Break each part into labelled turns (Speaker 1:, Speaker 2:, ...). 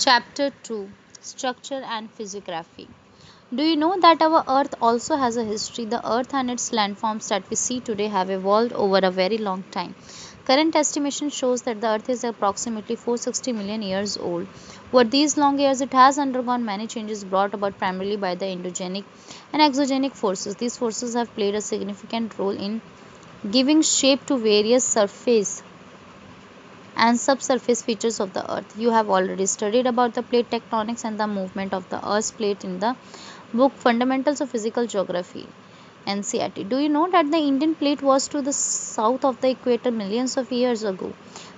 Speaker 1: Chapter 2, Structure and Physiography. Do you know that our Earth also has a history? The Earth and its landforms that we see today have evolved over a very long time. Current estimation shows that the Earth is approximately 460 million years old. Over these long years, it has undergone many changes brought about primarily by the endogenic and exogenic forces. These forces have played a significant role in giving shape to various surface and subsurface features of the Earth. You have already studied about the plate tectonics and the movement of the Earth's plate in the book Fundamentals of Physical Geography, NCERT. Do you know that the Indian plate was to the south of the equator millions of years ago?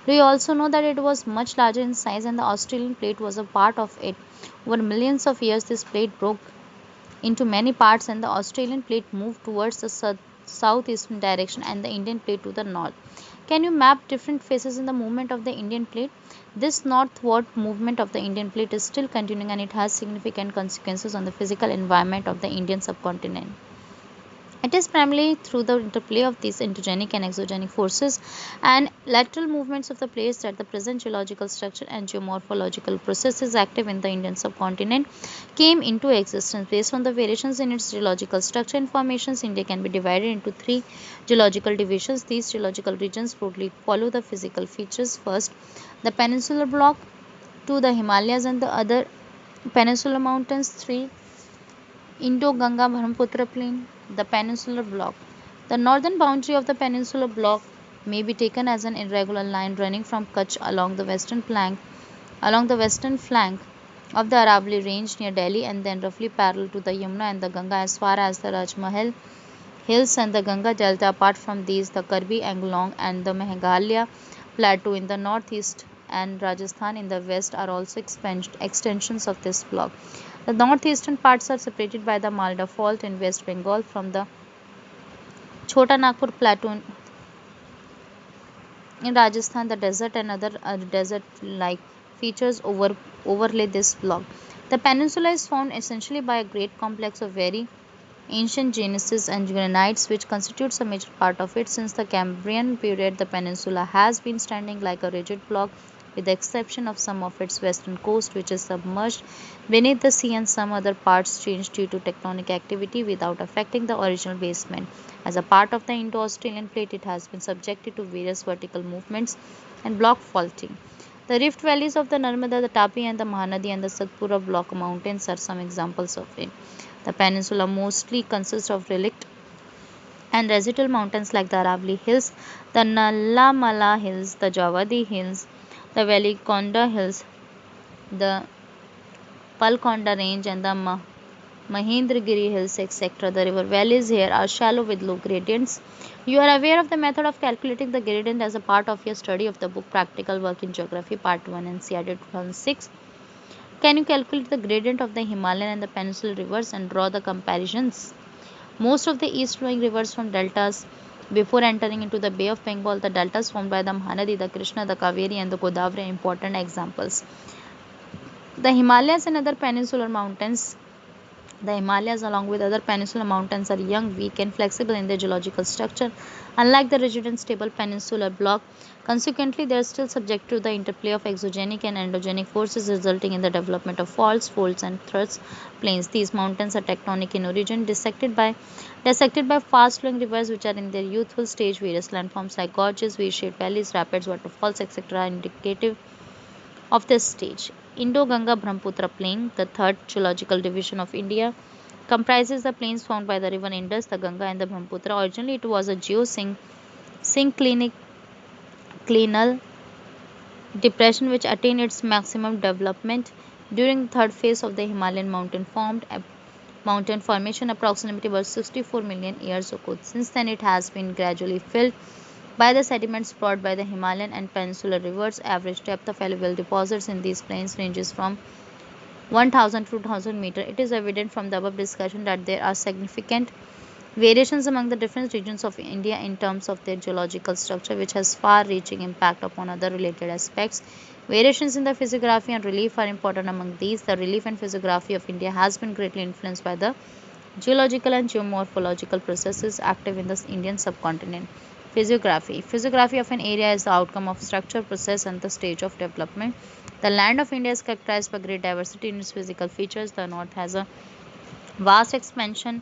Speaker 1: Do you also know that it was much larger in size and the Australian plate was a part of it? Over millions of years, this plate broke into many parts and the Australian plate moved towards the southeastern direction and the Indian plate to the north. Can you map different phases in the movement of the Indian plate? This northward movement of the Indian plate is still continuing and it has significant consequences on the physical environment of the Indian subcontinent. It is primarily through the interplay of these endogenic and exogenic forces and lateral movements of the plates that the present geological structure and geomorphological processes active in the Indian subcontinent came into existence. Based on the variations in its geological structure and formations, India can be divided into three geological divisions. These geological regions broadly follow the physical features. First, the peninsular block, two, the Himalayas and the other peninsular mountains, three, Indo-Ganga-Brahmaputra plain, the peninsular block. The northern boundary of the peninsular block may be taken as an irregular line running from Kutch along the western flank of the Aravalli range near Delhi and then roughly parallel to the Yamuna and the Ganga as far as the Rajmahal hills and the Ganga Delta. Apart from these, the Karbi Anglong and the Meghalaya plateau in the northeast and Rajasthan in the west are also extensions of this block. The northeastern parts are separated by the Malda Fault in West Bengal from the Chota Nagpur Plateau in Rajasthan. The desert and other desert-like features overlay this block. The peninsula is formed essentially by a great complex of very ancient gneisses and granites which constitutes a major part of it. Since the Cambrian period, the peninsula has been standing like a rigid block with the exception of some of its western coast which is submerged beneath the sea and some other parts changed due to tectonic activity without affecting the original basement. As a part of the Indo-Australian plate, it has been subjected to various vertical movements and block faulting. The rift valleys of the Narmada, the Tapi and the Mahanadi and the Satpura block mountains are some examples of it. The peninsula mostly consists of relict and residual mountains like the Aravalli Hills, the Nallamala Hills, the Javadi Hills, the Velikonda Hills, the Palkonda Range and the Mahendragiri Hills, etc. The river valleys here are shallow with low gradients. You are aware of the method of calculating the gradient as a part of your study of the book Practical Work in Geography Part 1 NCERT 2006. Can you calculate the gradient of the Himalayan and the Peninsular rivers and draw the comparisons? Most of the east flowing rivers from deltas before entering into the Bay of Bengal, the deltas formed by the Mahanadi, the Krishna, the Kaveri and the Godavari are important examples. The Himalayas and other peninsular mountains. The Himalayas, along with other peninsular mountains, are young, weak, and flexible in their geological structure, unlike the rigid and stable peninsular block. Consequently, they are still subject to the interplay of exogenic and endogenic forces, resulting in the development of faults, folds, and thrust plains. These mountains are tectonic in origin, dissected by fast-flowing rivers which are in their youthful stage. Various landforms like gorges, V-shaped valleys, rapids, waterfalls, etc., are indicative of this stage. Indo-Ganga-Brahmaputra plain, the third geological division of India, comprises the plains formed by the river Indus, the Ganga and the Brahmaputra. Originally, it was a geosynclinal depression which attained its maximum development during the third phase of the Himalayan mountain formation approximately about 64 million years ago. Since then, it has been gradually filled by the sediments brought by the Himalayan and peninsular rivers. Average depth of alluvial deposits in these plains ranges from 1000 to 2000 meters. It is evident from the above discussion that there are significant variations among the different regions of India in terms of their geological structure, which has far-reaching impact upon other related aspects. Variations in the physiography and relief are important among these. The relief and physiography of India has been greatly influenced by the geological and geomorphological processes active in the Indian subcontinent. Physiography. Physiography of an area is the outcome of structure, process, and the stage of development The land of India is characterized by great diversity in its physical features. The north vast expansion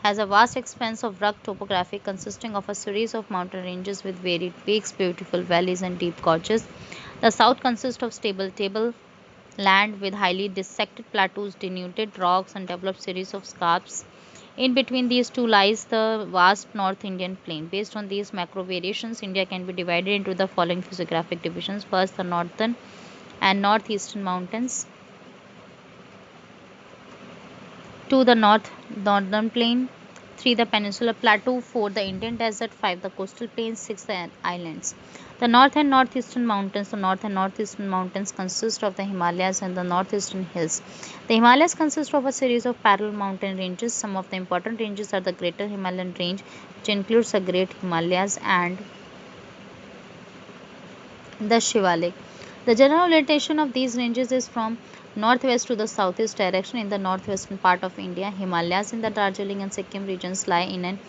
Speaker 1: has a vast expanse of rugged topography consisting of a series of mountain ranges with varied peaks, beautiful valleys, and deep gorges. The south consists of stable table land with highly dissected plateaus, denuded rocks, and developed series of scarps. In between these two lies the vast North Indian plain. Based on these macro variations, India can be divided into the following physiographic divisions. First, the northern and northeastern mountains. 2. The northern plain. 3. The peninsular plateau. 4. The Indian desert. 5. The coastal plains. 6. The islands. The north and northeastern mountains. The north and northeastern mountains consist of the Himalayas and the northeastern hills. The Himalayas consist of a series of parallel mountain ranges. Some of the important ranges are the Greater Himalayan Range, which includes the Great Himalayas and the Shivalik. The general orientation of these ranges is from northwest to the southeast direction. In the northwestern part of India, Himalayas in the Darjeeling and Sikkim regions lie in an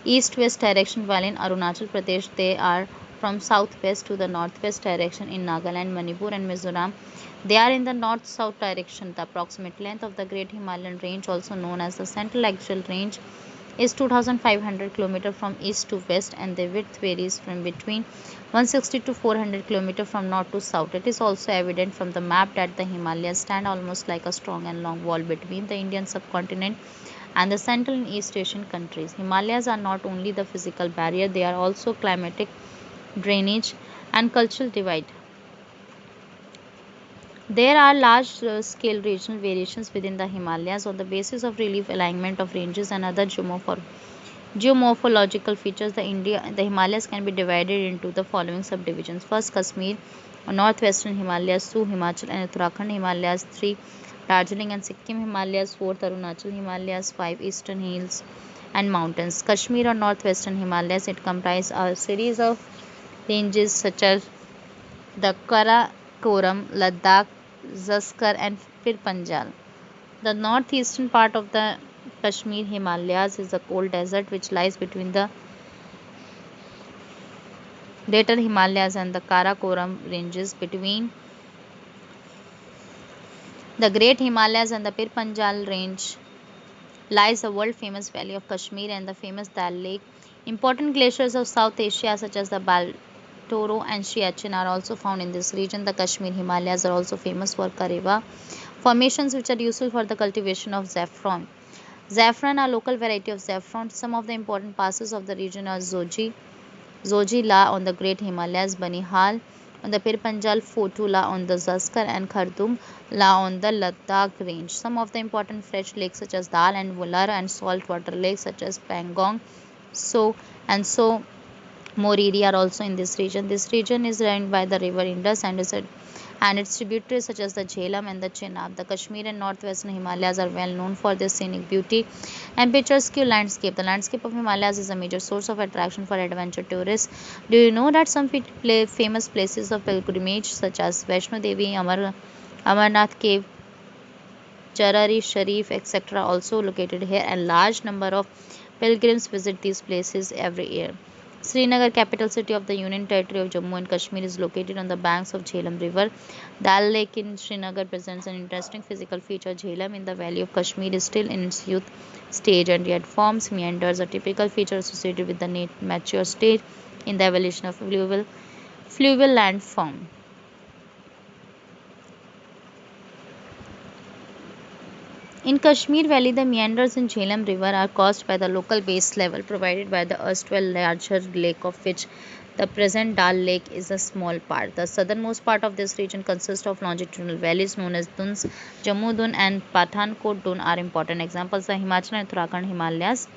Speaker 1: east-west direction, while in Arunachal Pradesh they are from southwest to the northwest direction. In Nagaland, Manipur, and Mizoram, they are in the north-south direction. The approximate length of the Great Himalayan Range, also known as the Central Axial Range, is 2500 km from east to west, and the width varies from between 160 to 400 km from north to south. It is also evident from the map that the Himalayas stand almost like a strong and long wall between the Indian subcontinent and the Central and East Asian countries. Himalayas are not only the physical barrier, they are also climatic, drainage, and cultural divide. There are large scale regional variations within the Himalayas on the basis of relief alignment of ranges and other geomorphological features. The Himalayas can be divided into the following subdivisions. First, Kashmir, northwestern Himalayas. 2. Himachal and Uttarakhand Himalayas. 3. Darjeeling and Sikkim Himalayas. 4. Arunachal Himalayas. 5. Eastern hills and mountains. Kashmir or northwestern Himalayas, it comprises a series of ranges such as the Karakoram, Ladakh, Zaskar, and Pir Panjal. The northeastern part of the Kashmir Himalayas is a cold desert which lies between the Greater Himalayas and the Karakoram ranges. Between the Great Himalayas and the Pir Panjal range lies the world famous Valley of Kashmir and the famous Dal Lake. Important glaciers of South Asia such as the Baltoro and Siachen are also found in this region. The Kashmir Himalayas are also famous for Kareva formations which are useful for the cultivation of saffron. Saffron, a local variety of saffron. Some of the important passes of the region are Zoji La on the Great Himalayas, Banihal on the Pir Panjal, Fotu La on the Zaskar, and Khardum La on the Ladakh range. Some of the important fresh lakes such as Dal and Vular and saltwater lakes such as Pangong, So Moriri are also in this region. This region is drained by the river Indus and its tributaries such as the Jhelum and the Chenab. The Kashmir and northwestern Himalayas are well known for their scenic beauty and picturesque landscape. The landscape of Himalayas is a major source of attraction for adventure tourists. Do you know that some famous places of pilgrimage such as Vaishno Devi, Amarnath Cave, Charari Sharif, etc., also located here, and large number of pilgrims visit these places every year. Srinagar, capital city of the Union Territory of Jammu and Kashmir, is located on the banks of Jhelum River. Dal Lake in Srinagar presents an interesting physical feature. Jhelum in the valley of Kashmir is still in its youth stage and yet forms meanders, a typical feature associated with the mature stage in the evolution of fluvial landform. In Kashmir Valley, the meanders in Jhelum River are caused by the local base level provided by the erstwhile larger lake, of which the present Dal Lake is a small part. The southernmost part of this region consists of longitudinal valleys known as Duns. Jammu Dun and Pathankot Dun are important examples. The Himachal and Uttarakhand Himalayas.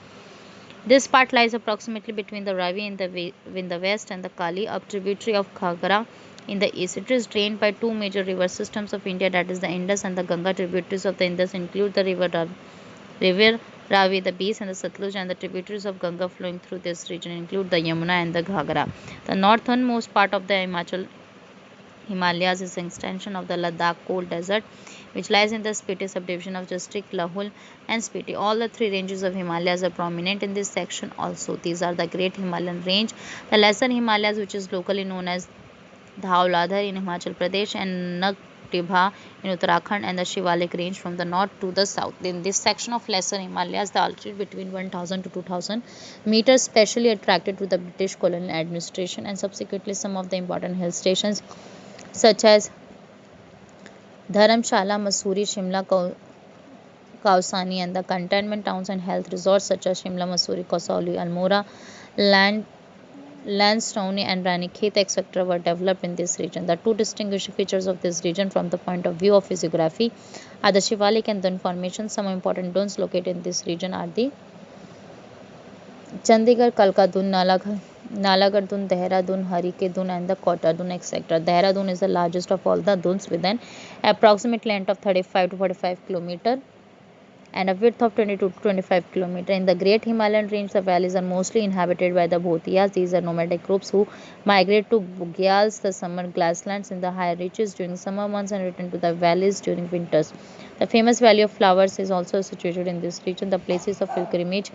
Speaker 1: This part lies approximately between the Ravi in the west and the Kali, a tributary of Ghagra, in the east. It is drained by two major river systems of India, that is the Indus and the Ganga. Tributaries of the Indus include the river Ravi, the Beas, and the Satluj, and the tributaries of Ganga flowing through this region include the Yamuna and the Ghagra. The northernmost part of the Himalayas is an extension of the Ladakh cold desert, which lies in the Spiti subdivision of district Lahul and Spiti. All the three ranges of Himalayas are prominent in this section also. These are the Great Himalayan Range, the Lesser Himalayas, which is locally known as Dhauladhar in Himachal Pradesh, and Tibha in Uttarakhand and the Shivalik range from the north to the south. In this section of Lesser Himalayas, the altitude between 1000 to 2000 meters specially attracted to the British colonial administration, and subsequently some of the important hill stations such as Dharamshala, Mussoorie, Shimla, Kausani, and the cantonment towns and health resorts such as Shimla, Mussoorie, Kasauli, Almora, Land Lansdowne and Ranikhet, etc., were developed in this region. The two distinguishing features of this region from the point of view of physiography are the Shivalik and Dun formations. Some important dunes located in this region are the Chandigarh, Kalka Dun, Nalagarh Dun, Dehradun, Harike Dun, and the Kota Dun, etc. Dehradun is the largest of all the dunes with an approximate length of 35 to 45 km and a width of 22 to 25 km. In the Great Himalayan range, the valleys are mostly inhabited by the Bhotiyas. These are nomadic groups who migrate to Bugyals, the summer grasslands in the higher reaches during summer months and return to the valleys during winters. The famous Valley of Flowers is also situated in this region. The places of pilgrimage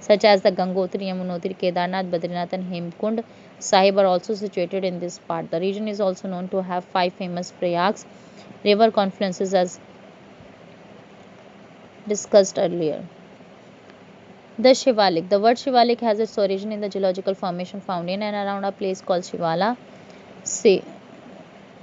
Speaker 1: such as the Gangotri, Yamunotri, Kedarnath, Badrinath and Hemkund Sahib are also situated in this part. The region is also known to have five famous Prayags river confluences as discussed earlier. The Shivalik. The word Shivalik has its origin in the geological formation found in and around a place called Shivala, Si-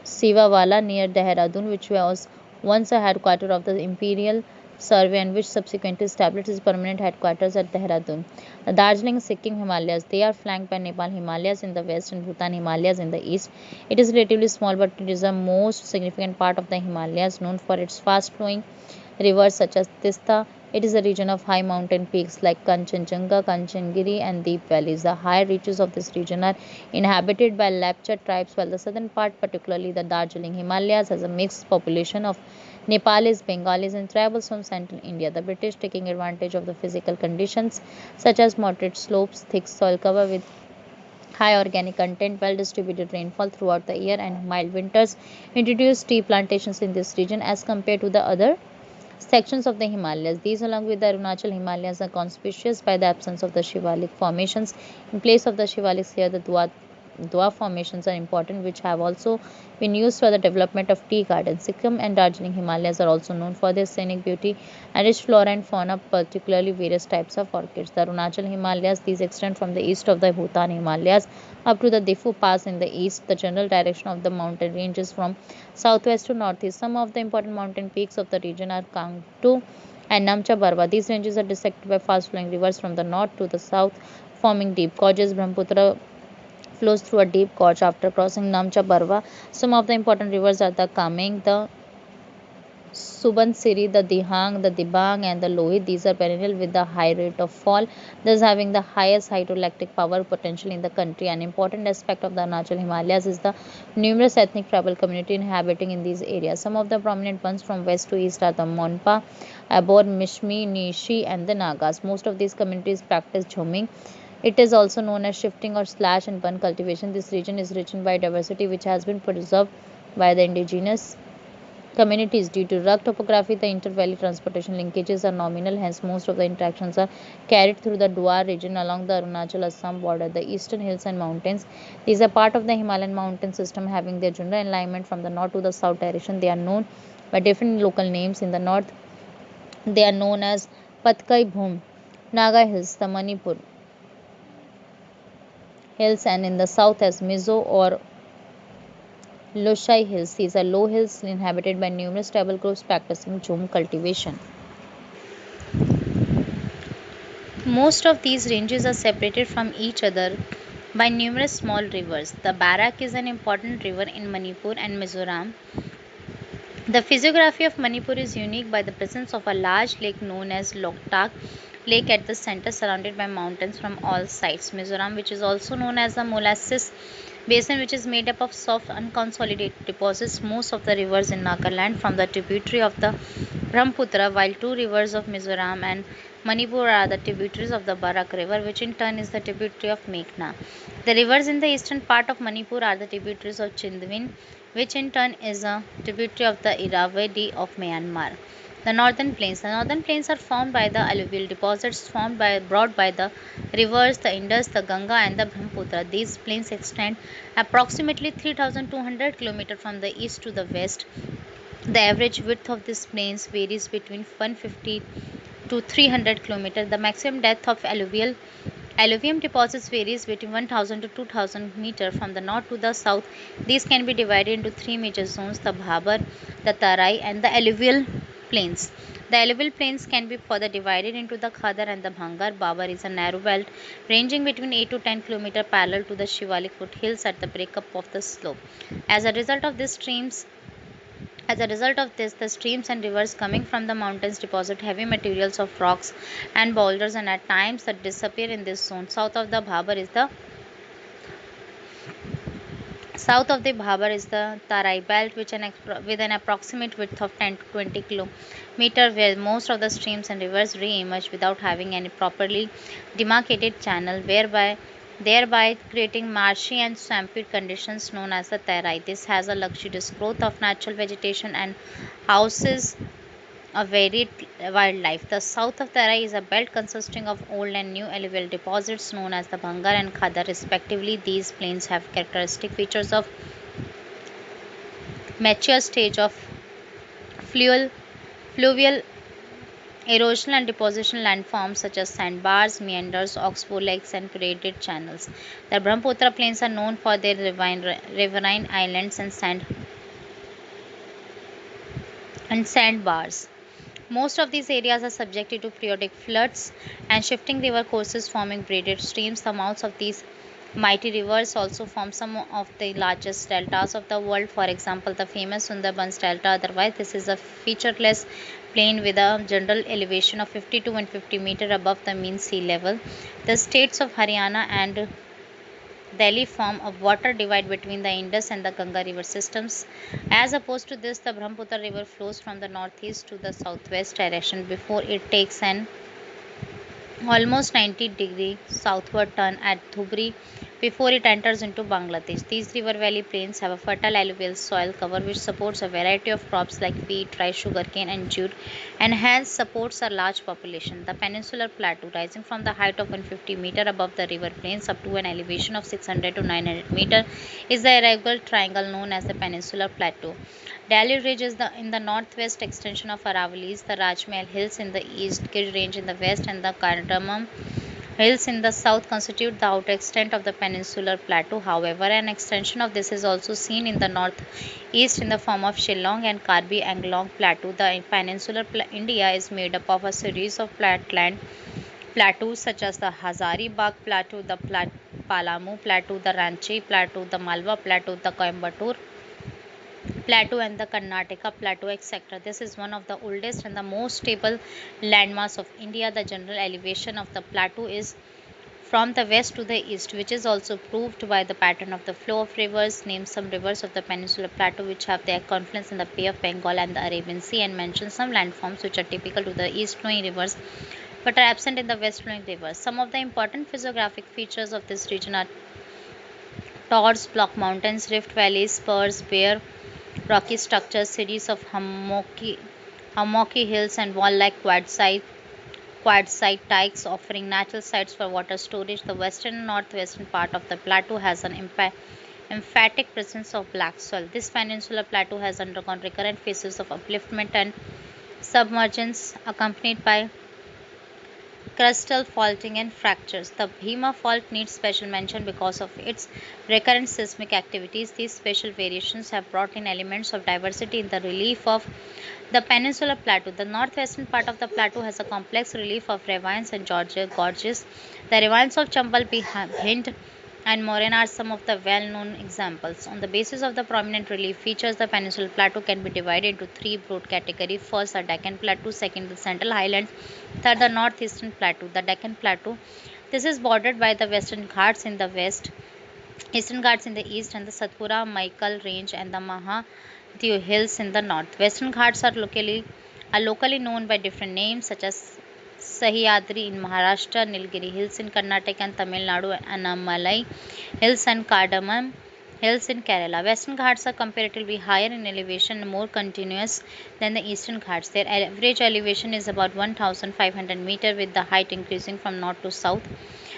Speaker 1: Sivawala near Dehradun, which was once a headquarters of the Imperial Survey and which subsequently established its permanent headquarters at Dehradun. The Darjeeling Sikkim Himalayas. They are flanked by Nepal Himalayas in the west and Bhutan Himalayas in the east. It is relatively small, but it is the most significant part of the Himalayas, known for its fast flowing rivers such as Tista. It is a region of high mountain peaks like Kanchenjunga, Kanchengiri, and deep valleys. The higher reaches of this region are inhabited by Lapcha tribes, while the southern part, particularly the Darjeeling Himalayas, has a mixed population of Nepalis, Bengalis, and tribals from central India. The British, taking advantage of the physical conditions such as moderate slopes, thick soil cover with high organic content, well distributed rainfall throughout the year, and mild winters, introduced tea plantations in this region as compared to the other sections of the Himalayas. These, along with the Arunachal Himalayas, are conspicuous by the absence of the Shivalik formations. In place of the Shivaliks here, the Dua formations are important, which have also been used for the development of tea gardens. Sikkim and Darjeeling Himalayas are also known for their scenic beauty and rich flora and fauna, particularly various types of orchids. The Arunachal Himalayas, these extend from the east of the Bhutan Himalayas up to the Difu Pass in the east. The general direction of the mountain ranges from southwest to northeast. Some of the important mountain peaks of the region are Kangtu and Namcha Barwa. These ranges are dissected by fast flowing rivers from the north to the south, forming deep gorges. Brahmaputra flows through a deep gorge after crossing Namcha Barwa. Some of the important rivers are the Kameng, the Subansiri, the Dihang, the Dibang, and the Lohit. These are perennial with a high rate of fall, thus having the highest hydroelectric power potential in the country. An important aspect of the Arunachal Himalayas is the numerous ethnic tribal community inhabiting in these areas. Some of the prominent ones from west to east are the Monpa, Abor, Mishmi, Nishi, and the Nagas. Most of these communities practice Jhoming. It is also known as shifting or slash and burn cultivation. This region is rich in biodiversity, which has been preserved by the indigenous communities. Due to rugged topography, the inter-valley transportation linkages are nominal, hence most of the interactions are carried through the Dua region along the Arunachal-Assam border, the eastern hills and mountains. These are part of the Himalayan mountain system having their general alignment from the north to the south direction. They are known by different local names. In the north, they are known as Patkai Bhum, Naga Hills, the Manipur Hills, and in the south as Mizo or Loshai Hills. These are low hills inhabited by numerous tribal groups practicing jhum cultivation. Most of these ranges are separated from each other by numerous small rivers. The Barak is an important river in Manipur and Mizoram. The physiography of Manipur is unique by the presence of a large lake known as Loktak Lake at the center, surrounded by mountains from all sides. Mizoram, which is also known as the molasses basin, which is made up of soft unconsolidated deposits. Most of the rivers in Nagaland from the tributary of the Brahmaputra, while two rivers of Mizoram and Manipur are the tributaries of the Barak River, which in turn is the tributary of Meghna. The rivers in the eastern part of Manipur are the tributaries of Chindwin, which in turn is a tributary of the Irrawaddy of Myanmar. The northern plains. The northern plains are formed by the alluvial deposits brought by the rivers the Indus, the Ganga, and the Brahmaputra. These plains extend approximately 3,200 km from the east to the west, The average width of these plains varies between 150 to 300 km. The maximum depth of alluvium deposits varies between 1000 to 2000 meter from the north to the south. These can be divided into three major zones: the Bhabar, the Tarai, and the alluvial plains. The alluvial plains can be further divided into the Khadar and the Bhangar. Bhabar is a narrow belt ranging between 8 to 10 km parallel to the Shivalik foothills at the breakup of the slope. As a result of these streams, as a result of this, the streams and rivers coming from the mountains deposit heavy materials of rocks and boulders and at times that disappear in this zone. South of the Bhabar is the Tarai belt, with an approximate width of 10 to 20 km, where most of the streams and rivers re-emerge without having any properly demarcated channel, thereby creating marshy and swampy conditions known as the Tarai. This has a luxurious growth of natural vegetation and houses a varied wildlife. The south of Tarai is a belt consisting of old and new alluvial deposits known as the Bhangar and Khadar respectively. These plains have characteristic features of mature stage of fluvial, fluvial erosional and depositional landforms such as sandbars, meanders, oxbow lakes, and braided channels. The Brahmaputra plains are known for their riverine islands and sandbars. Most of these areas are subjected to periodic floods and shifting river courses forming braided streams. The mouths of these mighty rivers also form some of the largest deltas of the world. For example, the famous Sundarbans Delta. Otherwise, this is a featureless plain with a general elevation of 50 to 150 meter above the mean sea level. The states of Haryana and Delhi form a water divide between the Indus and the Ganga river systems. As opposed to this, the Brahmaputra river flows from the northeast to the southwest direction before it takes an almost 90-degree southward turn at Dhubri before it enters into Bangladesh. These river valley plains have a fertile alluvial soil cover which supports a variety of crops like wheat, rice, sugarcane, and jute, and hence supports a large population. The peninsular plateau, rising from the height of 150 meter above the river plains up to an elevation of 600 to 900 meter, is the irregular triangle known as the peninsular plateau. Delhi Ridge is in the northwest extension of Aravallis, the Rajmahal Hills in the east, Gir Range in the west, and the Cardamom Hills in the south constitute the outer extent of the peninsular plateau. However, an extension of this is also seen in the northeast in the form of Shillong and Karbi Anglong Plateau. The peninsular India is made up of a series of flatland plateaus such as the Hazari Bagh Plateau, the Palamu Plateau, the Ranchi Plateau, the Malwa Plateau, the Coimbatore Plateau, and the Karnataka Plateau, etc. This is one of the oldest and the most stable landmass of India. The general elevation of the plateau is from the west to the east, which is also proved by the pattern of the flow of rivers. Name some rivers of the peninsular plateau which have their confluence in the Bay of Bengal and the Arabian Sea, and mention some landforms which are typical to the east flowing rivers but are absent in the west flowing rivers. Some of the important physiographic features of this region are torts, block mountains, rift valleys, spurs, bare rocky structures, series of hummocky hills, and wall-like quartzite dikes offering natural sites for water storage. The western and northwestern part of the plateau has an emphatic presence of black soil. This peninsular plateau has undergone recurrent phases of upliftment and submergence accompanied by crustal faulting and fractures. The Bhima fault needs special mention because of its recurrent seismic activities. These special variations have brought in elements of diversity in the relief of the peninsular plateau. The northwestern part of the plateau has a complex relief of ravines and gorges. The ravines of Chambal, Bhind, and Moraine are some of the well-known examples. On the basis of the prominent relief features, the peninsular plateau can be divided into three broad categories. First, the Deccan Plateau. Second, the Central Highlands. Third, the Northeastern Plateau. The Deccan Plateau. This is bordered by the Western Ghats in the west, Eastern Ghats in the east, and the Satpura Maikal Range and the Mahadev Hills in the north. Western Ghats are locally known by different names such as Sahyadri in Maharashtra, Nilgiri Hills in Karnataka and Tamil Nadu, Annamalai Hills and Cardamom Hills in Kerala. Western Ghats are comparatively higher in elevation and more continuous than the Eastern Ghats. Their average elevation is about 1,500 meter, with the height increasing from north to south.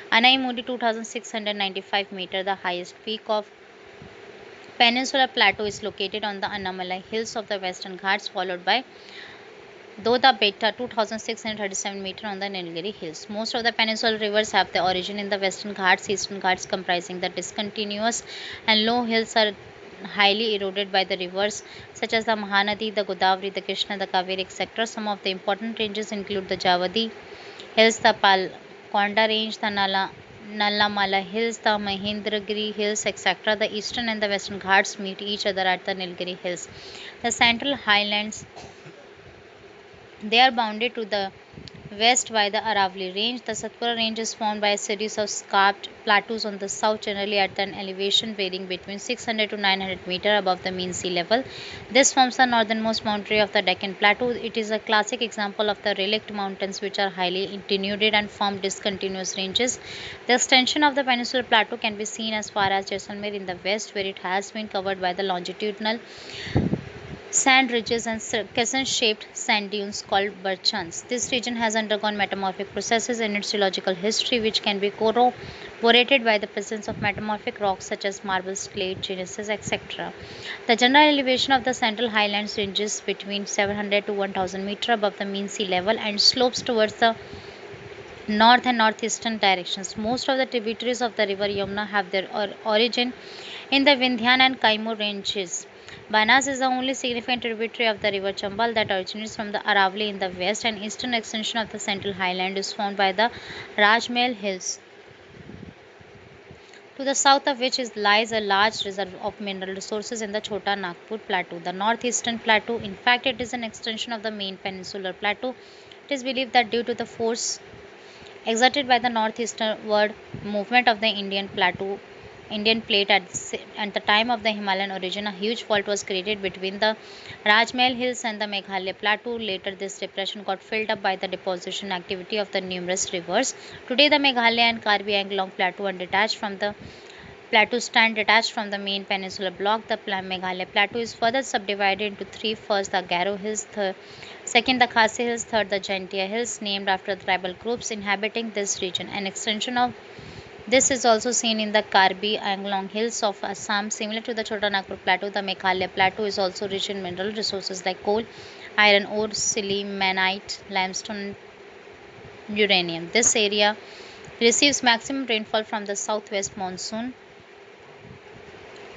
Speaker 1: Anaimudi 2,695 meter, the highest peak of peninsular plateau is located on the Annamalai hills of the Western Ghats, followed by Doda Beta 2637 meters on the Nilgiri hills. Most of the peninsular rivers have their origin in the Western Ghats, Eastern Ghats comprising the discontinuous and low hills are highly eroded by the rivers such as the Mahanadi, the Godavari, the Krishna, the Kaveri, etc. Some of the important ranges include the Javadi hills, the Konda range, the Nallamala hills, the Mahendragiri hills, etc. The eastern and the western Ghats meet each other at the Nilgiri hills. The central highlands, they are bounded to the west by the Aravali Range. The Satpura Range is formed by a series of scarped plateaus on the south, generally at an elevation varying between 600 to 900 meters above the mean sea level. This forms the northernmost boundary of the Deccan Plateau. It is a classic example of the relict mountains, which are highly denuded and form discontinuous ranges. The extension of the peninsular plateau can be seen as far as Jaisalmer in the west, where it has been covered by the longitudinal sand ridges and crescent-shaped sand dunes called bergschans. This region has undergone metamorphic processes in its geological history, which can be corroborated by the presence of metamorphic rocks such as marble, slate, gneisses, etc. The general elevation of the Central Highlands ranges between 700 to 1000 meters above the mean sea level and slopes towards the north and northeastern directions. Most of the tributaries of the river Yamuna have their origin in the Vindhyan and Kaimur ranges. Banas is the only significant tributary of the river Chambal that originates from the Aravali in the west, and eastern extension of the Central Highland is formed by the Rajmahal Hills, to the south of which lies a large reserve of mineral resources in the Chota Nagpur Plateau. The northeastern plateau, in fact, it is an extension of the main peninsular plateau. It is believed that due to the force exerted by the northeastward movement of the Indian plate at the time of the Himalayan origin, a huge fault was created between the Rajmahal Hills and the Meghalaya Plateau. Later, this depression got filled up by the deposition activity of the numerous rivers. Today, the Meghalaya and Karbi Anglong Plateau are detached from the plateaus stand detached from the main peninsular block. The Meghalaya Plateau is further subdivided into three. First, the Garo Hills, second, the Khasi Hills, third, the Jaintia Hills, named after the tribal groups inhabiting this region. An extension of this is also seen in the Karbi Anglong Hills of Assam. Similar to the Chota Nagpur Plateau, the Meghalaya Plateau is also rich in mineral resources like coal, iron ore, sillimanite, limestone, and uranium. This area receives maximum rainfall from the southwest monsoon.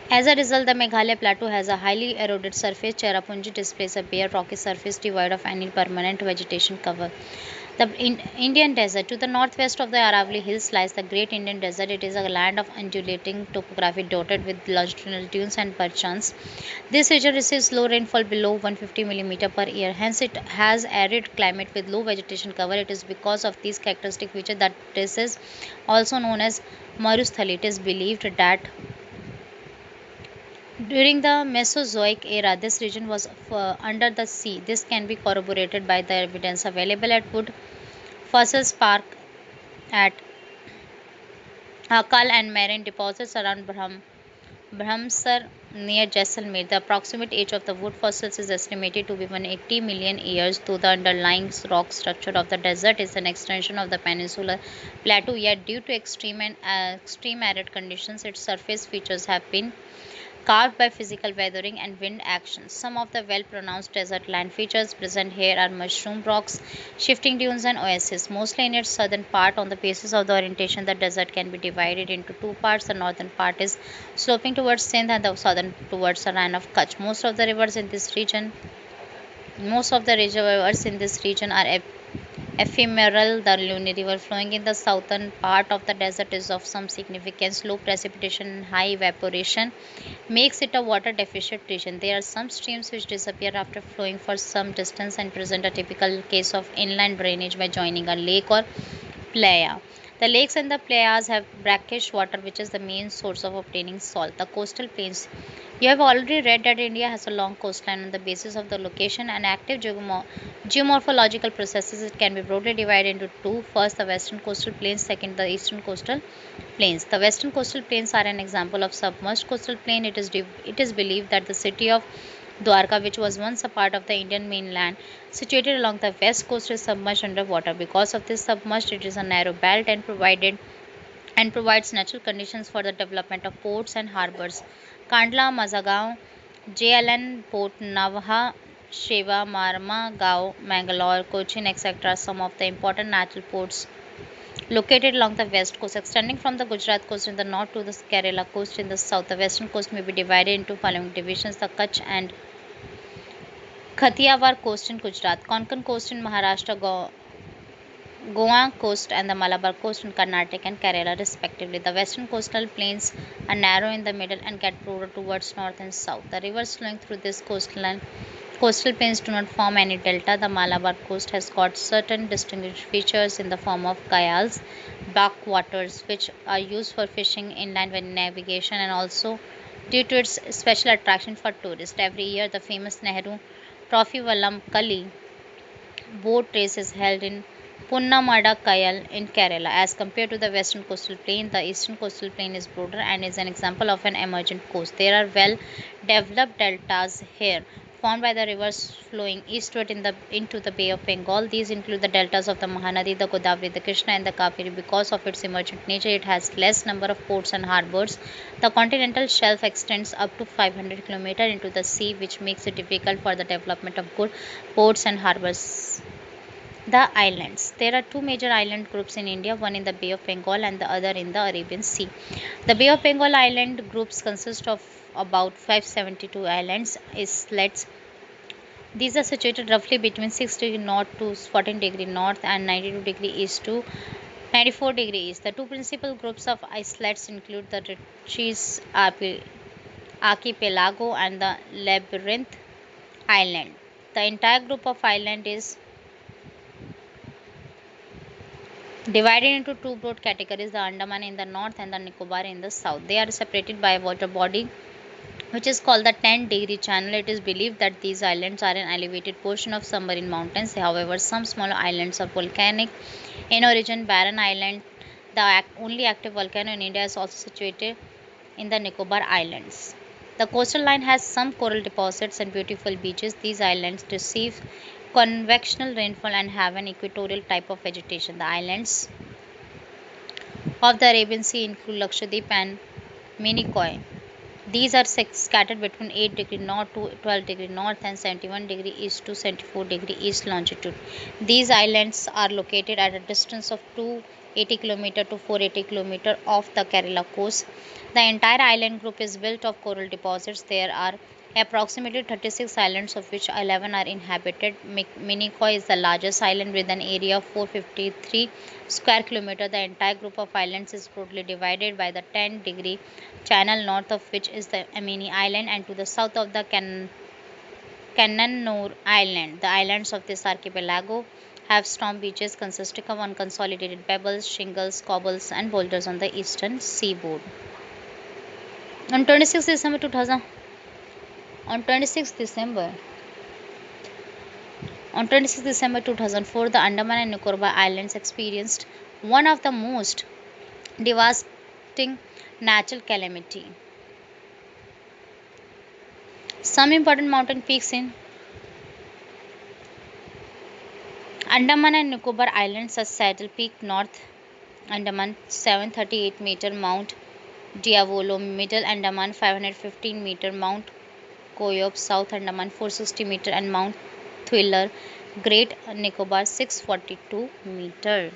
Speaker 1: As a result, the Meghalaya Plateau has a highly eroded surface. Cherrapunji displays a bare rocky surface devoid of any permanent vegetation cover. The Indian Desert. To the northwest of the Aravalli Hills lies the Great Indian Desert. It is a land of undulating topography dotted with longitudinal dunes and bergschans. This region receives low rainfall below 150 mm per year. Hence, it has arid climate with low vegetation cover. It is because of these characteristic features that this is also known as Marusthali. It is believed that during the Mesozoic era, this region was under the sea. This can be corroborated by the evidence available at Wood Fossils Park at Akal and marine deposits around Brahmsar near Jaisalmer. The approximate age of the wood fossils is estimated to be 180 million years, though the underlying rock structure of the desert is an extension of the peninsular plateau. Yet, due to extreme arid conditions, its surface features have been carved by physical weathering and wind action. Some of the well-pronounced desert land features present here are mushroom rocks, shifting dunes, and oases. Mostly in its southern part, on the basis of the orientation, the desert can be divided into two parts. The northern part is sloping towards Sindh and the southern towards the Rhine of Kutch. Most of the rivers in this region are ephemeral. The Luni River, flowing in the southern part of the desert, is of some significance. Low precipitation and high evaporation makes it a water deficient region. There are some streams which disappear after flowing for some distance and present a typical case of inland drainage by joining a lake or playa. The lakes and the playas have brackish water, which is the main source of obtaining salt. The coastal plains. You have already read that India has a long coastline. On the basis of the location and active geomorphological processes, it can be broadly divided into two. First, the western coastal plains. Second, the eastern coastal plains. The western coastal plains are an example of submerged coastal plain. It is believed that the city of Dwarka, which was once a part of the Indian mainland, situated along the west coast, is submerged underwater. Because of this submerged, it is a narrow belt and provides natural conditions for the development of ports and harbors. Kandla, Mazagaon, JLN, Port Navha, Shiva, Marma, Gao, Mangalore, Cochin, etc. Some of the important natural ports located along the west coast, extending from the Gujarat coast in the north to the Kerala coast in the south. The western coast may be divided into following divisions: the Kutch and Kathiawar coast in Gujarat, Konkan coast in Maharashtra, Goa coast and the Malabar coast in Karnataka and Kerala respectively. The western coastal plains are narrow in the middle and get broader towards north and south. The rivers flowing through this coastal plains do not form any delta. The Malabar coast has got certain distinguished features in the form of kayals, backwaters, which are used for fishing, inland navigation, and also due to its special attraction for tourists. Every year, the famous Nehru Trophy Vallam Kali boat race is held in Punnamada Kayal in Kerala. As compared to the western coastal plain, the eastern coastal plain is broader and is an example of an emergent coast. There are well developed deltas here, formed by the rivers flowing eastward into the Bay of Bengal. These include the deltas of the Mahanadi, the Godavari, the Krishna, and the Kaveri. Because of its emergent nature, it has less number of ports and harbors. The continental shelf extends up to 500 km into the sea, which makes it difficult for the development of good ports and harbors. The islands. There are two major island groups in India, one in the Bay of Bengal and the other in the Arabian Sea. The Bay of Bengal island groups consist of about 572 islands, islets. These are situated roughly between 6 degrees north to 14 degrees north and 92 degrees east to 94 degrees east. The two principal groups of islets include the Ritchie's archipelago and the Labyrinth Island. The entire group of island is divided into two broad categories: the Andaman in the north and the Nicobar in the south. They are separated by a water body which is called the 10-degree channel. It is believed that these islands are an elevated portion of submarine mountains. However, some smaller islands are volcanic in origin. Barren Island, the only active volcano in India, is also situated in the Nicobar Islands. The coastal line has some coral deposits and beautiful beaches. These islands receive convectional rainfall and have an equatorial type of vegetation. The islands of the Arabian Sea include Lakshadweep and Minicoy. These are scattered between 8 degrees north to 12 degrees north and 71 degrees east to 74 degrees east longitude. These islands are located at a distance of 280 km to 480 km off the Kerala coast. The entire island group is built of coral deposits. There are approximately 36 islands, of which 11 are inhabited. Minicoy is the largest island with an area of 453 square kilometer. The entire group of islands is broadly divided by the 10-degree channel, north of which is the Amini Island, and to the south of the Kannanur Island. The islands of this archipelago have storm beaches consisting of unconsolidated pebbles, shingles, cobbles, and boulders on the eastern seaboard. On 26 December 2000, on 26 December on 26 December 2004, the Andaman and Nicobar Islands experienced one of the most devastating natural calamity. Some important mountain peaks in Andaman and Nicobar Islands are Saddle Peak, North Andaman 738-meter, Mount Diavolo, Middle Andaman 515-meter, Mount Koyop, South Andaman 460-meter, and Mount Thwiller, Great Nicobar 642 meter.